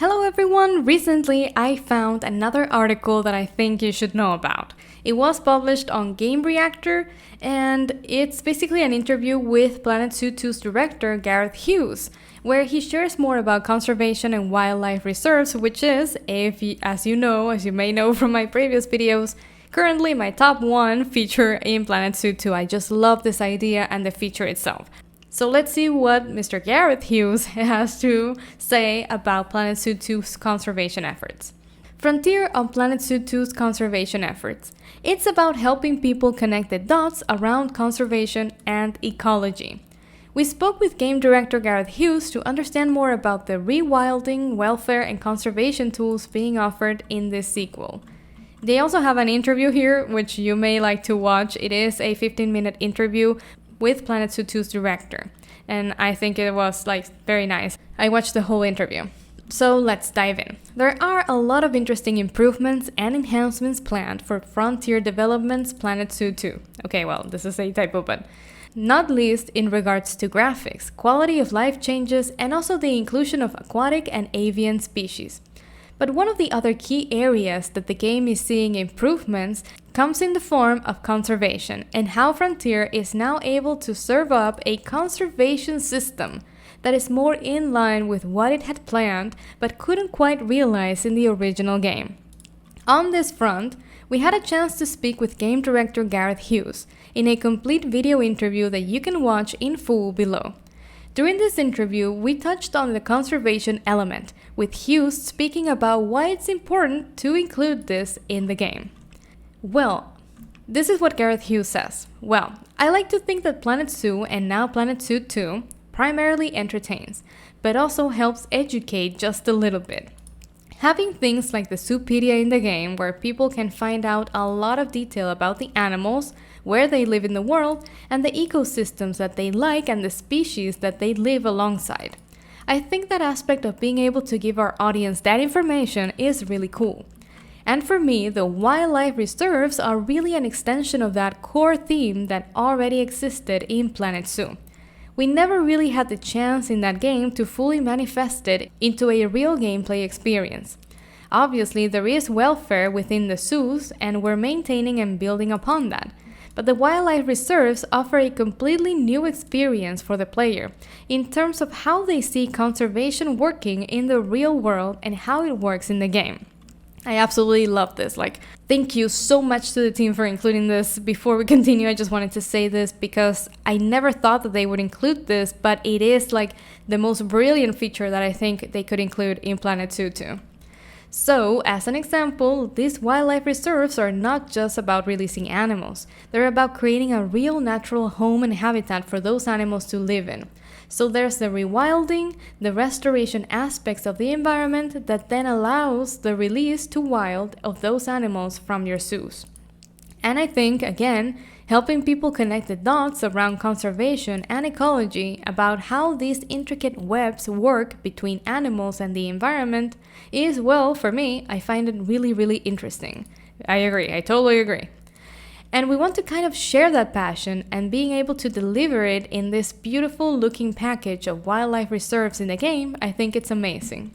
Hello everyone! Recently I found another article that I think you should know about. It was published on Game Reactor and it's basically an interview with Planet Zoo 2's director Gareth Hughes, where he shares more about conservation and wildlife reserves, which is, as you may know from my previous videos, currently my top 1 feature in Planet Zoo 2. I just love this idea and the feature itself. So let's see what Mr. Gareth Hughes has to say about Planet Zoo 2's conservation efforts. Frontier on Planet Zoo 2's conservation efforts. It's about helping people connect the dots around conservation and ecology. We spoke with game director Gareth Hughes to understand more about the rewilding, welfare, and conservation tools being offered in this sequel. They also have an interview here, which you may like to watch. It is a 15-minute interview with Planet Zoo 2's director, and I think it was very nice. I watched the whole interview. So let's dive in. There are a lot of interesting improvements and enhancements planned for Frontier Development's Planet Zoo 2. Okay, well, this is a typo, but not least in regards to graphics, quality of life changes, and also the inclusion of aquatic and avian species. But one of the other key areas that the game is seeing improvements comes in the form of conservation, and how Frontier is now able to serve up a conservation system that is more in line with what it had planned but couldn't quite realize in the original game. On this front, we had a chance to speak with game director Gareth Hughes in a complete video interview that you can watch in full below. During this interview, we touched on the conservation element, with Hughes speaking about why it's important to include this in the game. Well, this is what Gareth Hughes says. Well, I like to think that Planet Zoo, and now Planet Zoo 2, primarily entertains, but also helps educate just a little bit. Having things like the Zoopedia in the game, where people can find out a lot of detail about the animals, where they live in the world, and the ecosystems that they like and the species that they live alongside. I think that aspect of being able to give our audience that information is really cool. And for me, the wildlife reserves are really an extension of that core theme that already existed in Planet Zoo. We never really had the chance in that game to fully manifest it into a real gameplay experience. Obviously, there is welfare within the zoos, and we're maintaining and building upon that. But the wildlife reserves offer a completely new experience for the player in terms of how they see conservation working in the real world and how it works in the game. I absolutely love this. Thank you so much to the team for including this. Before we continue, I just wanted to say this because I never thought that they would include this, but it is the most brilliant feature that I think they could include in Planet Zoo 2. So, as an example, these wildlife reserves are not just about releasing animals. They're about creating a real natural home and habitat for those animals to live in. So there's the rewilding, the restoration aspects of the environment that then allows the release to wild of those animals from your zoos. And I think, again, helping people connect the dots around conservation and ecology about how these intricate webs work between animals and the environment is, well, for me, I find it really, really interesting. I agree, I totally agree. And we want to kind of share that passion, and being able to deliver it in this beautiful looking package of wildlife reserves in the game, I think it's amazing.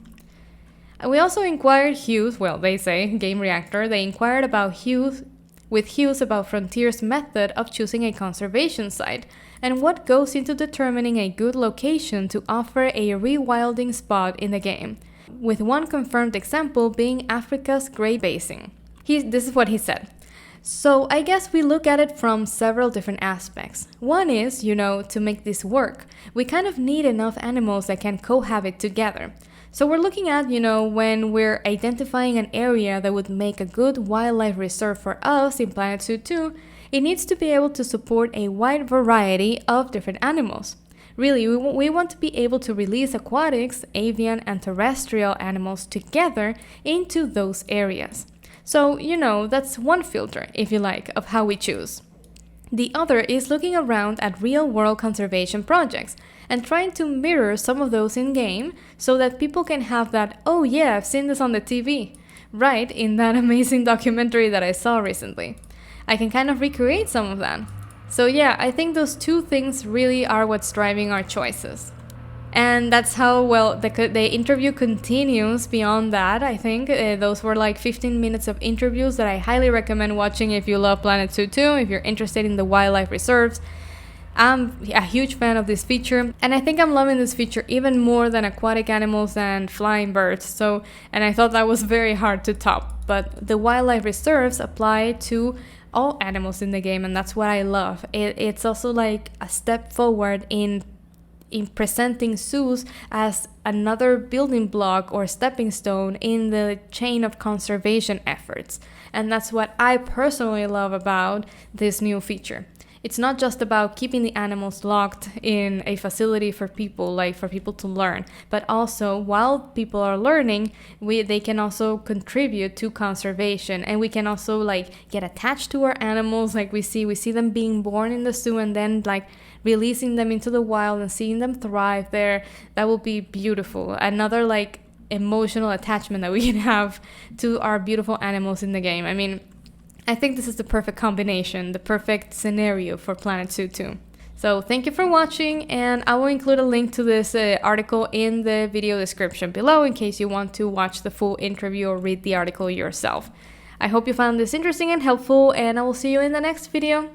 We also inquired Hughes, Game Reactor, they inquired with Hughes about Frontier's method of choosing a conservation site, and what goes into determining a good location to offer a rewilding spot in the game, with one confirmed example being Africa's Great Basin. This is what he said. So I guess we look at it from several different aspects. One is, to make this work, we kind of need enough animals that can cohabit together. So we're looking at, when we're identifying an area that would make a good wildlife reserve for us in Planet Zoo 2, it needs to be able to support a wide variety of different animals. Really, we want to be able to release aquatics, avian, and terrestrial animals together into those areas. So, that's one filter, if you like, of how we choose. The other is looking around at real-world conservation projects and trying to mirror some of those in-game so that people can have that, oh yeah, I've seen this on the TV, right, in that amazing documentary that I saw recently. I can kind of recreate some of that. So yeah, I think those two things really are what's driving our choices. And that's how, well, the interview continues beyond that, I think. Those were like 15 minutes of interviews that I highly recommend watching if you love Planet Zoo 2, if you're interested in the wildlife reserves. I'm a huge fan of this feature, and I think I'm loving this feature even more than aquatic animals and flying birds. And I thought that was very hard to top. But the wildlife reserves apply to all animals in the game, and that's what I love. It's also like a step forward in presenting zoos as another building block or stepping stone in the chain of conservation efforts. And that's what I personally love about this new feature. It's not just about keeping the animals locked in a facility for people, like for people to learn, but also while people are learning, they can also contribute to conservation, and we can also like get attached to our animals. Like we see them being born in the zoo and then like releasing them into the wild and seeing them thrive there. That will be beautiful. Another like emotional attachment that we can have to our beautiful animals in the game. I mean, I think this is the perfect combination, the perfect scenario for Planet Zoo 2. So thank you for watching, and I will include a link to this article in the video description below in case you want to watch the full interview or read the article yourself. I hope you found this interesting and helpful, and I will see you in the next video.